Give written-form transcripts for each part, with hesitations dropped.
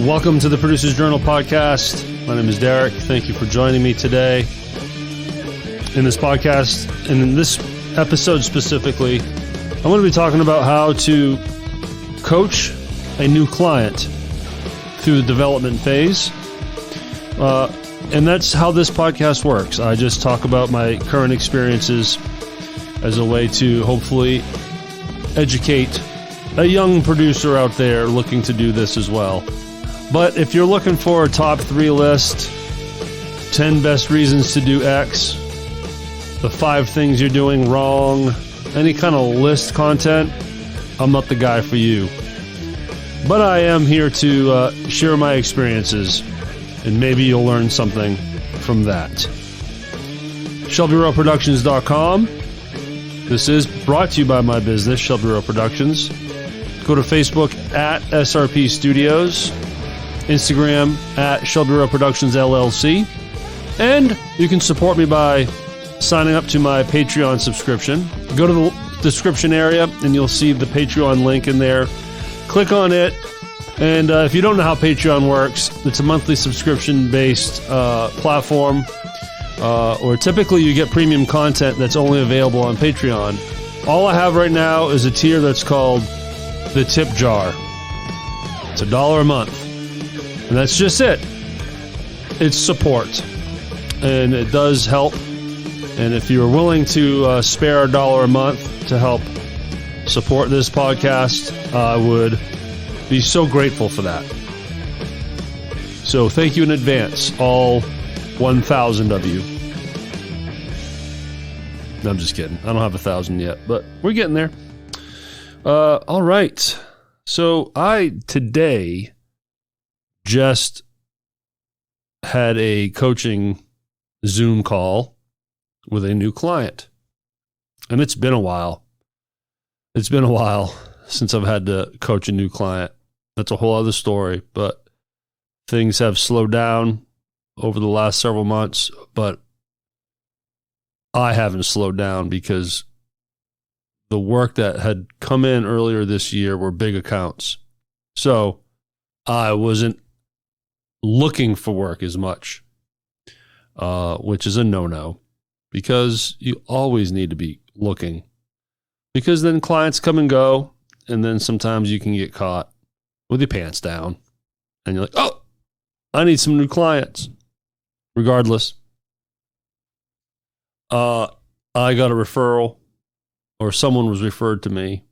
Welcome to the Producer's Journal podcast. My name is Derek. Thank you for joining me today. In this podcast, and in this episode specifically, I'm going to be talking about how to coach a new client through the development phase. And that's how this podcast works. I just talk about my current experiences as a way to hopefully educate a young producer out there looking to do this as well. But if you're looking for a top 3 list, 10 best reasons to do X, the 5 things you're doing wrong, any kind of list content, I'm not the guy for you. But I am here to share my experiences, and maybe you'll learn something from that. ShelbyRowProductions.com. This is brought to you by my business, Shelby Row Productions. Go to Facebook at SRP Studios. Instagram at Shelby Row Productions LLC. And you can support me by signing up to my Patreon subscription. Go to the description area and you'll see the Patreon link in there. Click on it. And if you don't know how Patreon works, it's a monthly subscription-based platform where typically you get premium content that's only available on Patreon. All I have right now is a tier that's called the Tip Jar. It's $1 a month. And that's just it. It's support. And it does help. And if you're willing to spare $1 a month to help support this podcast, I would be so grateful for that. So thank you in advance, all 1,000 of you. No, I'm just kidding. I don't have 1,000 yet, but we're getting there. All right. So I today just had a coaching Zoom call with a new client. And it's been a while. It's been a while since I've had to coach a new client. That's a whole other story, but things have slowed down over the last several months, but I haven't slowed down because the work that had come in earlier this year were big accounts. So I wasn't looking for work as much, which is a no-no, because you always need to be looking, because then clients come and go, and then sometimes you can get caught with your pants down and you're like, oh, I need some new clients. Regardless, I got a referral, or someone was referred to me.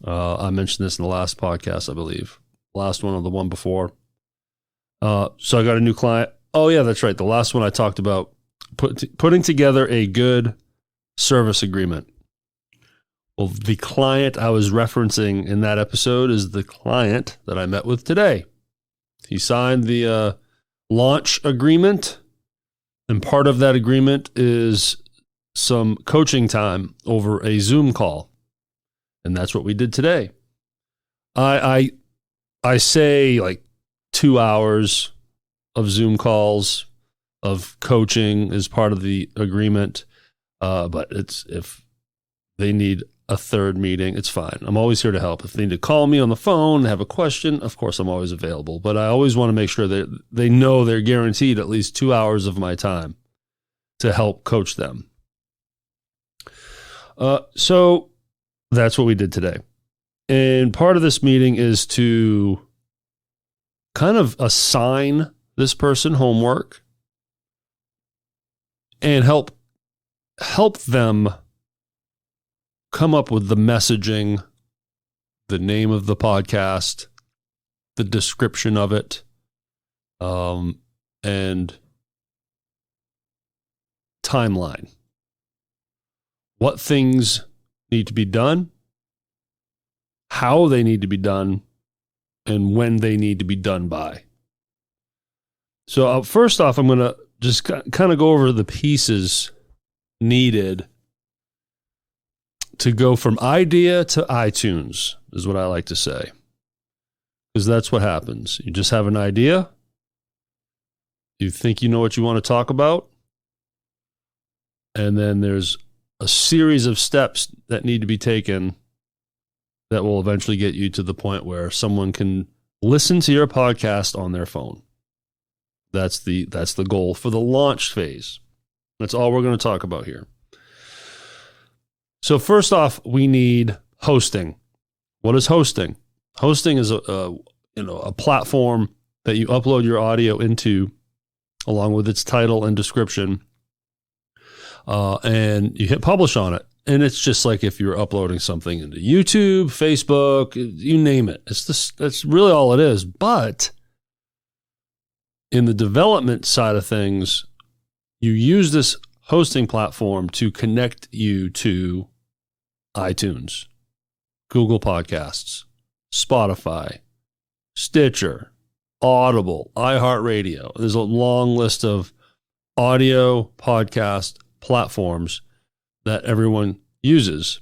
I mentioned this in the last podcast, I believe, last one or the one before. So I got a new client. Oh, yeah, that's right. The last one I talked about putting together a good service agreement. Well, the client I was referencing in that episode is the client that I met with today. He signed the launch agreement, and part of that agreement is some coaching time over a Zoom call. And that's what we did today. I say like 2 hours of Zoom calls of coaching is part of the agreement. But it's, if they need a third meeting, it's fine. I'm always here to help. If they need to call me on the phone, have a question, of course, I'm always available. But I always want to make sure that they know they're guaranteed at least 2 hours of my time to help coach them. So that's what we did today. And part of this meeting is to kind of assign this person homework and help them come up with the messaging, the name of the podcast, the description of it, and timeline. What things need to be done, how they need to be done, and when they need to be done by. So first off, I'm going to just kind of go over the pieces needed to go from idea to iTunes, is what I like to say. Because that's what happens. You just have an idea, You think you know what you want to talk about. And then there's a series of steps that need to be taken that will eventually get you to the point where someone can listen to your podcast on their phone. That's the goal for the launch phase. That's all we're going to talk about here. So first off, we need hosting. What is hosting? Hosting is a platform that you upload your audio into, along with its title and description, and you hit publish on it. And it's just like if you're uploading something into YouTube, Facebook, you name it. That's really all it is. But in the development side of things, you use this hosting platform to connect you to iTunes, Google Podcasts, Spotify, Stitcher, Audible, iHeartRadio. There's a long list of audio podcast platforms that everyone uses.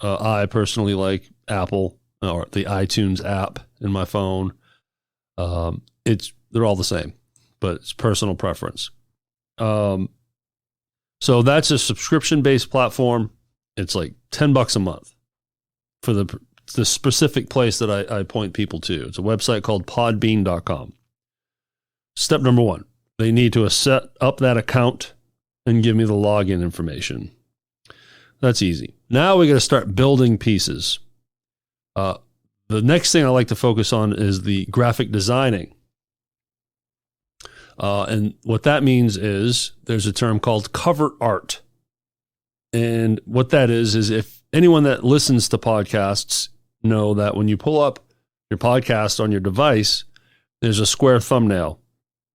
I personally like Apple or the iTunes app in my phone. They're all the same, but it's personal preference. So that's a subscription-based platform. It's like $10 a month for the specific place that I point people to. It's a website called podbean.com. Step number 1, they need to set up that account and give me the login information. That's easy. Now we got to start building pieces. The next thing I like to focus on is the graphic designing. And what that means is there's a term called cover art. And what that is if anyone that listens to podcasts know that when you pull up your podcast on your device, there's a square thumbnail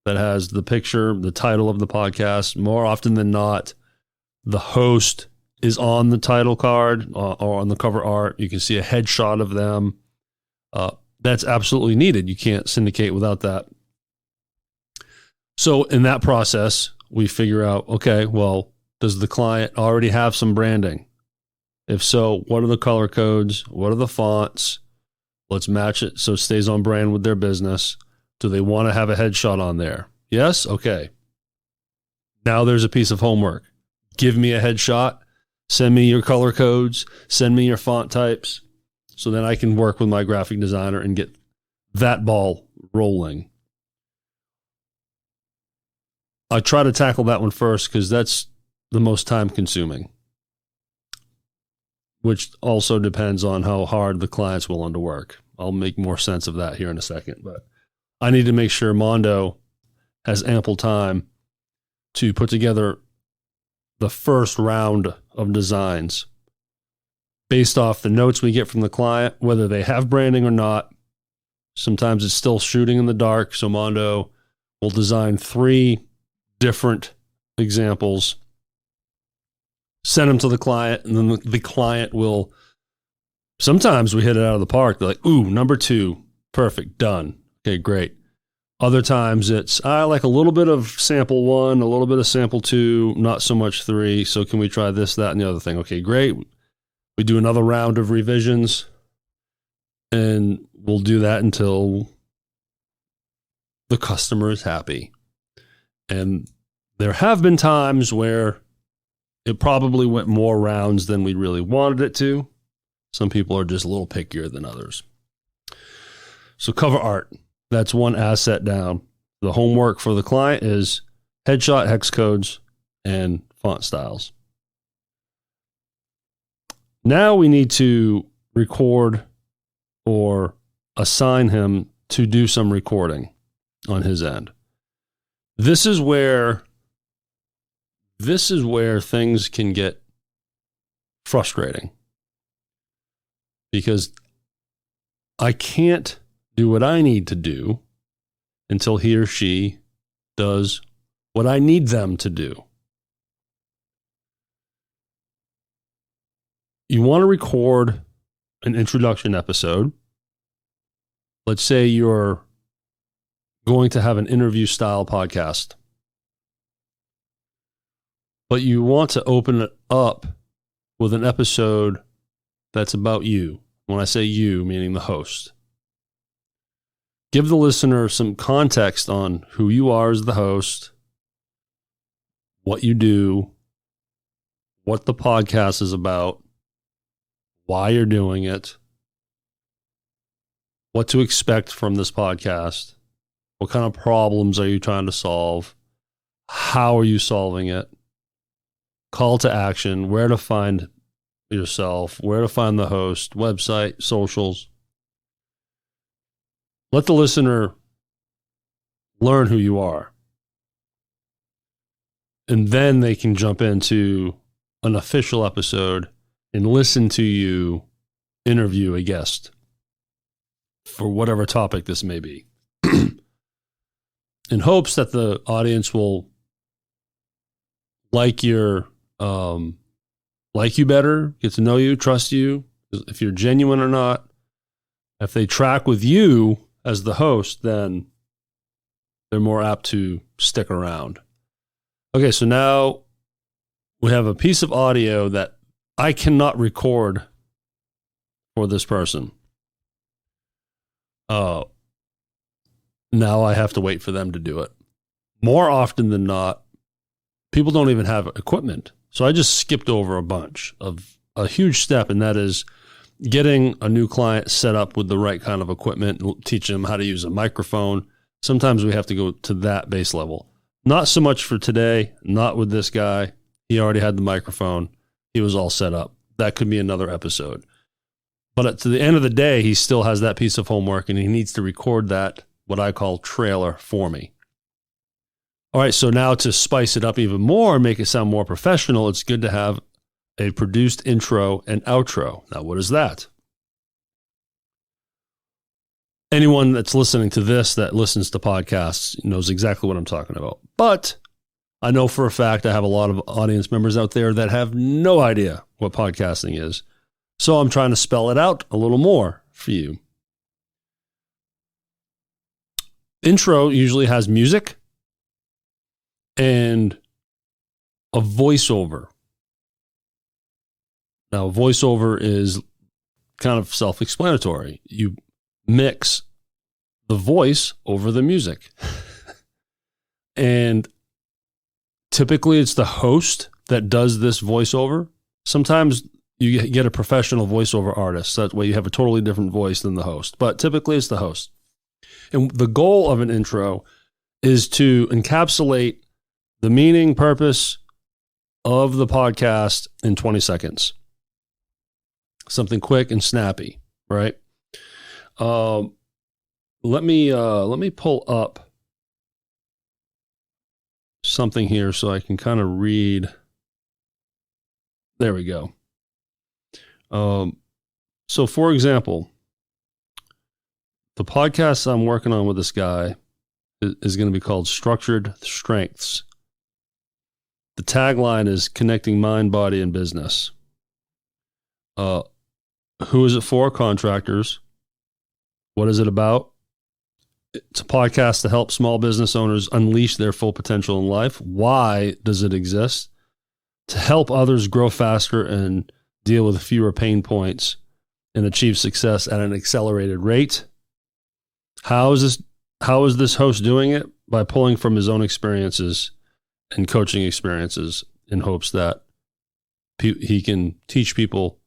that has the picture, the title of the podcast. More often than not, the host is on the title card or on the cover art. You can see a headshot of them. That's absolutely needed. You can't syndicate without that. So in that process, we figure out, okay, well, does the client already have some branding? If so, what are the color codes? What are the fonts? Let's match it so it stays on brand with their business. Do they want to have a headshot on there? Yes? Okay. Now there's a piece of homework. Give me a headshot. Send me your color codes. Send me your font types. So then I can work with my graphic designer and get that ball rolling. I try to tackle that one first because that's the most time consuming, which also depends on how hard the client's willing to work. I'll make more sense of that here in a second, but I need to make sure Mondo has ample time to put together the first round of designs based off the notes we get from the client, whether they have branding or not. Sometimes it's still shooting in the dark, so Mondo will design 3 different examples, send them to the client, and then the client will, sometimes we hit it out of the park. They're like, ooh, number 2, perfect, done. Okay, great. Other times it's, I like a little bit of sample 1, a little bit of sample 2, not so much 3. So can we try this, that, and the other thing? Okay, great. We do another round of revisions, and we'll do that until the customer is happy. And there have been times where it probably went more rounds than we really wanted it to. Some people are just a little pickier than others. So cover art, that's one asset down. The homework for the client is headshot, hex codes, and font styles. Now we need to record or assign him to do some recording on his end. This is where things can get frustrating because I can't do what I need to do until he or she does what I need them to do. You want to record an introduction episode. Let's say you're going to have an interview style podcast, but you want to open it up with an episode that's about you. When I say you, meaning the host. give the listener some context on who you are as the host, what you do, what the podcast is about, why you're doing it, what to expect from this podcast, what kind of problems are you trying to solve, how are you solving it, call to action, where to find yourself, where to find the host, website, socials. Let the listener learn who you are. And then they can jump into an official episode and listen to you interview a guest for whatever topic this may be. In hopes that the audience will like you better, get to know you, trust you, if you're genuine or not. If they track with you as the host, then they're more apt to stick around. Okay, so now we have a piece of audio that I cannot record for this person. Now I have to wait for them to do it. More often than not, people don't even have equipment. So I just skipped over a bunch of a huge step, and that is getting a new client set up with the right kind of equipment, teach them how to use a microphone. Sometimes we have to go to that base level. Not so much for today, not with this guy. He already had the microphone. He was all set up. That could be another episode. But to the end of the day, he still has that piece of homework, and he needs to record that, what I call trailer, for me. All right, so now to spice it up even more, make it sound more professional, it's good to have a produced intro and outro. Now, what is that? Anyone that's listening to this that listens to podcasts knows exactly what I'm talking about. But I know for a fact I have a lot of audience members out there that have no idea what podcasting is. So I'm trying to spell it out a little more for you. Intro usually has music and a voiceover. Now, voiceover is kind of self-explanatory. You mix the voice over the music. And typically it's the host that does this voiceover. Sometimes you get a professional voiceover artist. That way you have a totally different voice than the host. But typically it's the host. And the goal of an intro is to encapsulate the meaning, purpose of the podcast in 20 seconds. Something quick and snappy, right? Let me pull up something here so I can kind of read. There we go. So for example, the podcast I'm working on with this guy is going to be called Structured Strengths. The tagline is connecting mind, body, and business. Who is it for? Contractors. What is it about? It's a podcast to help small business owners unleash their full potential in life. Why does it exist? To help others grow faster and deal with fewer pain points and achieve success at an accelerated rate. How is this host doing it? By pulling from his own experiences and coaching experiences in hopes that he can teach people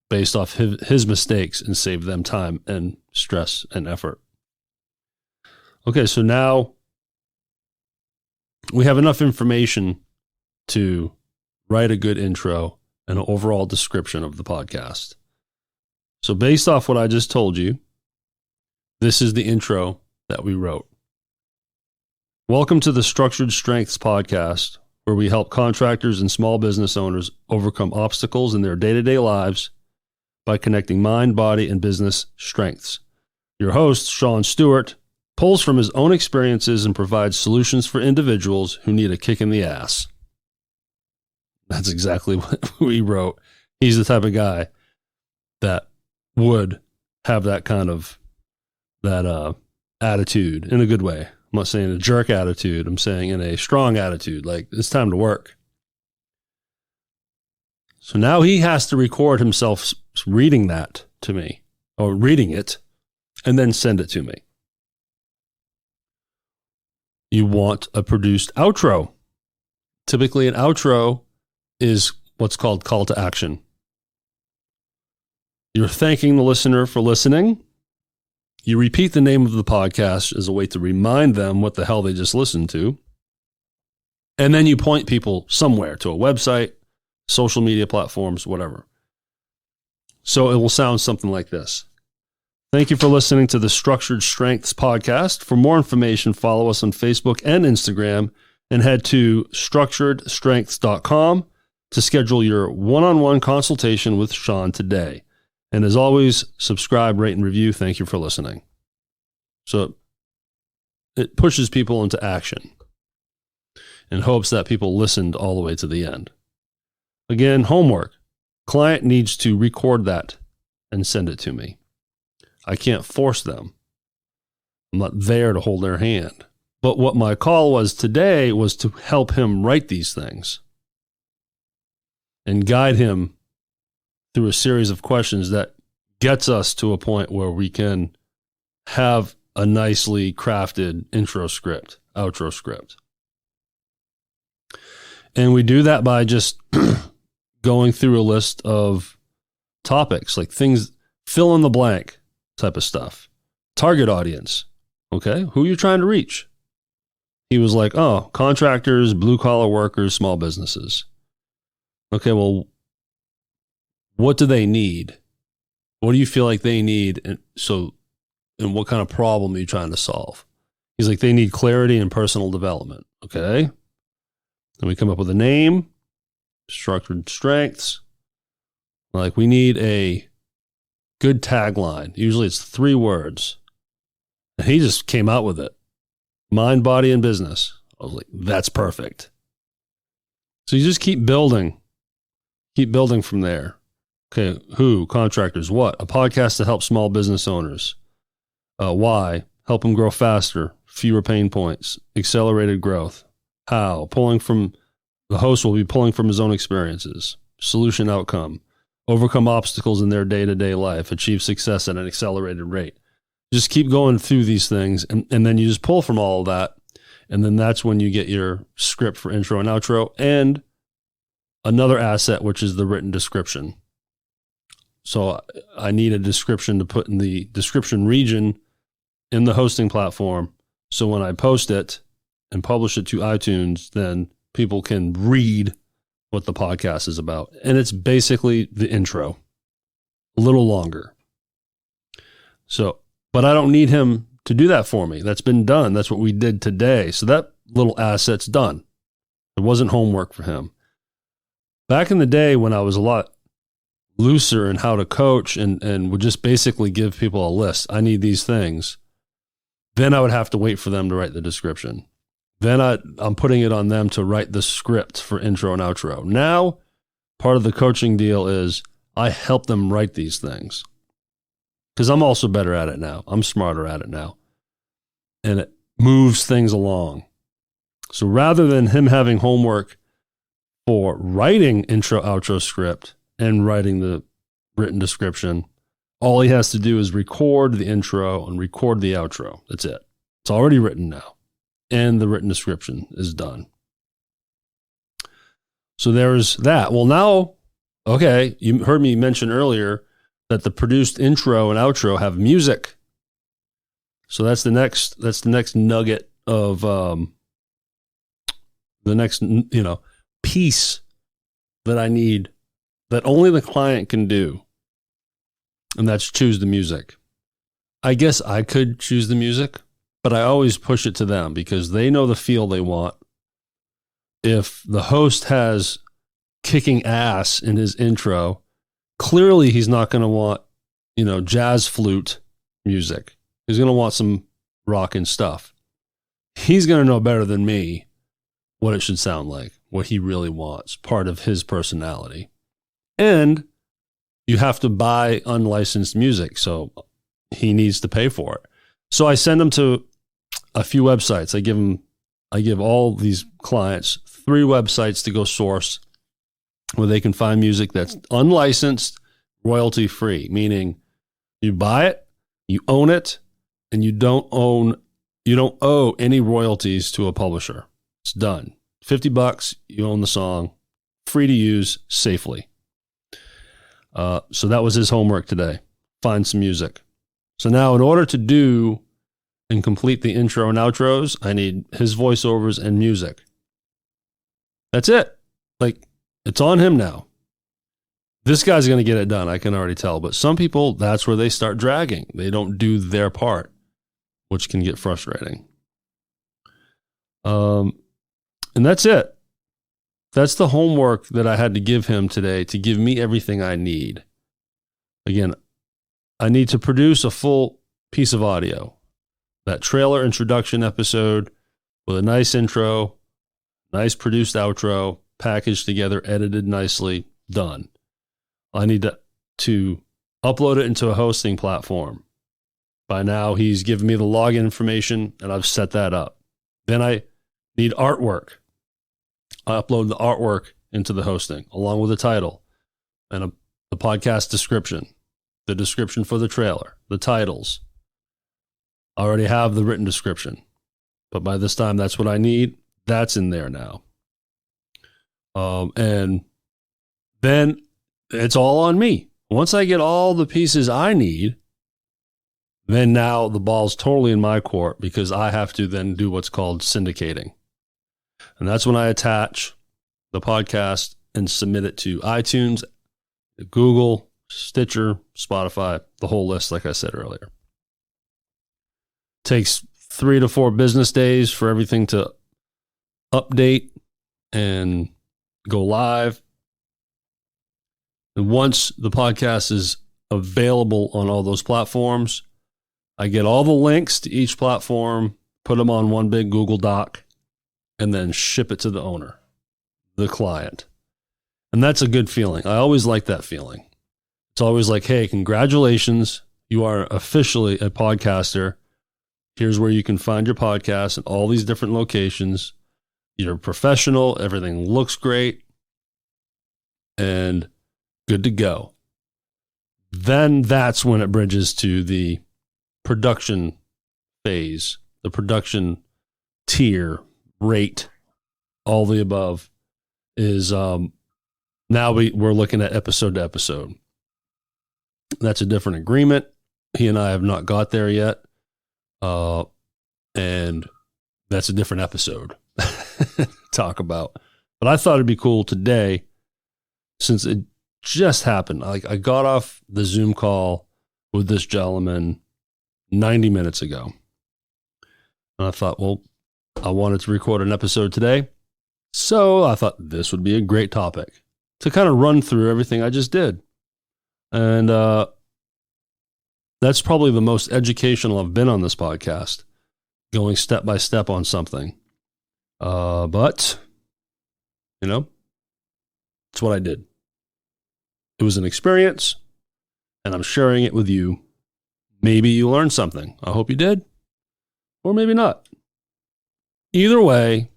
based off his mistakes and save them time and stress and effort. Okay, so now we have enough information to write a good intro and an overall description of the podcast. So based off what I just told you, this is the intro that we wrote. Welcome to the Structured Strengths podcast, where we help contractors and small business owners overcome obstacles in their day-to-day lives by connecting mind, body, and business strengths. Your host, Sean Stewart, pulls from his own experiences and provides solutions for individuals who need a kick in the ass. That's exactly what we wrote. He's the type of guy that would have that kind of attitude in a good way. I'm not saying a jerk attitude. I'm saying in a strong attitude, like it's time to work. So now he has to record himself reading that to me, or reading it, and then send it to me. you want a produced outro. Typically, an outro is what's called call to action. You're thanking the listener for listening. You repeat the name of the podcast as a way to remind them what the hell they just listened to. And then you point people somewhere to a website, social media platforms, whatever. So it will sound something like this. Thank you for listening to the Structured Strengths podcast. For more information, follow us on Facebook and Instagram and head to structuredstrengths.com to schedule your one-on-one consultation with Sean today. And as always, subscribe, rate, and review. Thank you for listening. So it pushes people into action in hopes that people listened all the way to the end. Again, homework. Client needs to record that and send it to me. I can't force them. I'm not there to hold their hand. But what my call was today was to help him write these things and guide him through a series of questions that gets us to a point where we can have a nicely crafted intro script, outro script. And we do that by just going through a list of topics, like things, fill in the blank type of stuff. Target audience. Okay, who are you trying to reach? He was like, oh, contractors, blue collar workers, small businesses. Okay, well, what do they need? What do you feel like they need? And what kind of problem are you trying to solve? He's like, they need clarity and personal development. Okay. Then we come up with a name, Structured Strengths. Like, we need a good tagline. Usually it's 3 words. And he just came out with it. Mind, body, and business. I was like, that's perfect. So you just keep building. Keep building from there. Okay, who? Contractors. What? A podcast to help small business owners. Why? Help them grow faster, fewer pain points, accelerated growth. How? The host will be pulling from his own experiences. Solution outcome. Overcome obstacles in their day-to-day life. Achieve success at an accelerated rate. Just keep going through these things, and then you just pull from all of that, and then that's when you get your script for intro and outro, and another asset, which is the written description. So I need a description to put in the description region in the hosting platform. So when I post it and publish it to iTunes, then people can read what the podcast is about. And it's basically the intro, a little longer. So, but I don't need him to do that for me. That's been done. That's what we did today. So that little asset's done. It wasn't homework for him. Back in the day when I was a lot looser in how to coach and would just basically give people a list. I need these things. Then I would have to wait for them to write the description. Then I'm putting it on them to write the script for intro and outro. Now, part of the coaching deal is I help them write these things because I'm also better at it now. I'm smarter at it now. And it moves things along. So rather than him having homework for writing intro, outro script, and writing the written description, all he has to do is record the intro and record the outro. That's it. It's already written now. And the written description is done. So there's that. Well, now, okay, you heard me mention earlier that the produced intro and outro have music. So that's the next nugget of the next, piece that I need that only the client can do, and that's choose the music. I guess I could choose the music, but I always push it to them because they know the feel they want. If the host has kicking ass in his intro, clearly he's not going to want, jazz flute music. He's going to want some rockin' stuff. He's going to know better than me what it should sound like, what he really wants, part of his personality. And you have to buy unlicensed music, so he needs to pay for it. So I send him to a few websites. I give all these clients 3 websites to go source where they can find music that's unlicensed, royalty free, meaning you buy it, you own it, and you don't own You don't owe any royalties to a publisher. It's done. $50, you own the song, free to use safely. So that was his homework today. Find some music. So now in order to do and complete the intro and outros, I need his voiceovers and music. That's it. Like, it's on him now. This guy's going to get it done, I can already tell. But some people, that's where they start dragging. They don't do their part, which can get frustrating. And that's it. That's the homework that I had to give him today to give me everything I need. Again, I need to produce a full piece of audio. That trailer introduction episode with a nice intro, nice produced outro, packaged together, edited nicely, done. I need to upload it into a hosting platform. By now, he's given me the login information, and I've set that up. Then I need artwork. I upload the artwork into the hosting, along with the title and the podcast description, the description for the trailer, the titles. I already have the written description, but by this time, that's what I need. That's in there now. And then it's all on me. Once I get all the pieces I need, then now the ball's totally in my court because I have to then do what's called syndicating. And that's when I attach the podcast and submit it to iTunes, Google, Stitcher, Spotify, the whole list, like I said earlier. Takes 3 to 4 business days for everything to update and go live. And once the podcast is available on all those platforms, I get all the links to each platform, put them on one big Google Doc, and then ship it to the owner, the client. And that's a good feeling. I always like that feeling. It's always like, hey, congratulations. You are officially a podcaster. Here's where you can find your podcast in all these different locations. You're professional. Everything looks great. And good to go. Then that's when it bridges to the production phase, the production tier, rate, all the above is now we're looking at episode to episode. That's a different agreement. He and I have not got there yet. And that's a different episode to talk about. But I thought it'd be cool today, since it just happened. Like, I got off the Zoom call with this gentleman 90 minutes ago. And I thought, well, I wanted to record an episode today. So I thought this would be a great topic to kind of run through everything I just did. And that's probably the most educational I've been on this podcast, going step by step on something. But, you know, it's what I did. It was an experience, and I'm sharing it with you. Maybe you learned something. I hope you did, or maybe not. Either way,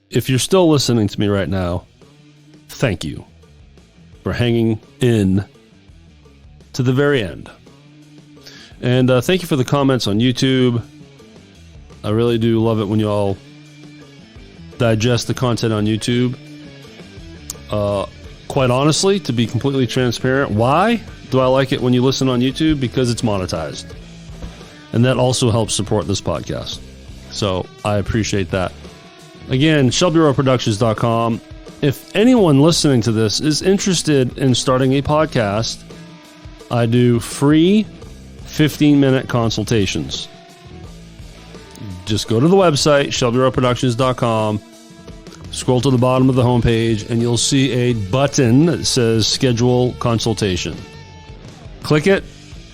if you're still listening to me right now, thank you for hanging in to the very end. And thank you for the comments on YouTube. I really do love it when you all digest the content on YouTube. Quite honestly, to be completely transparent, why do I like it when you listen on YouTube? Because it's monetized. And that also helps support this podcast. So I appreciate that. Again, ShelbyRowProductions.com. If anyone listening to this is interested in starting a podcast, I do free 15-minute consultations. Just go to the website, ShelbyRowProductions.com. Scroll to the bottom of the homepage, and you'll see a button that says Schedule Consultation. Click it.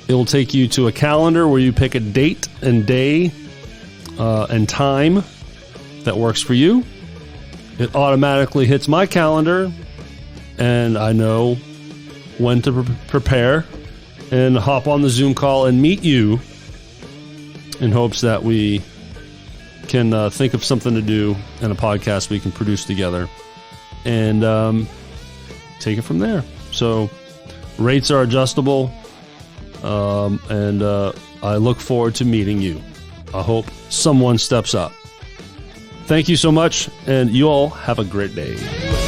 It will take you to a calendar where you pick a date and day and time that works for you. It automatically hits my calendar, and I know when to prepare and hop on the Zoom call and meet you in hopes that we can think of something to do in a podcast we can produce together and take it from there. So rates are adjustable, and I look forward to meeting you. I hope someone steps up. Thank you so much, and you all have a great day.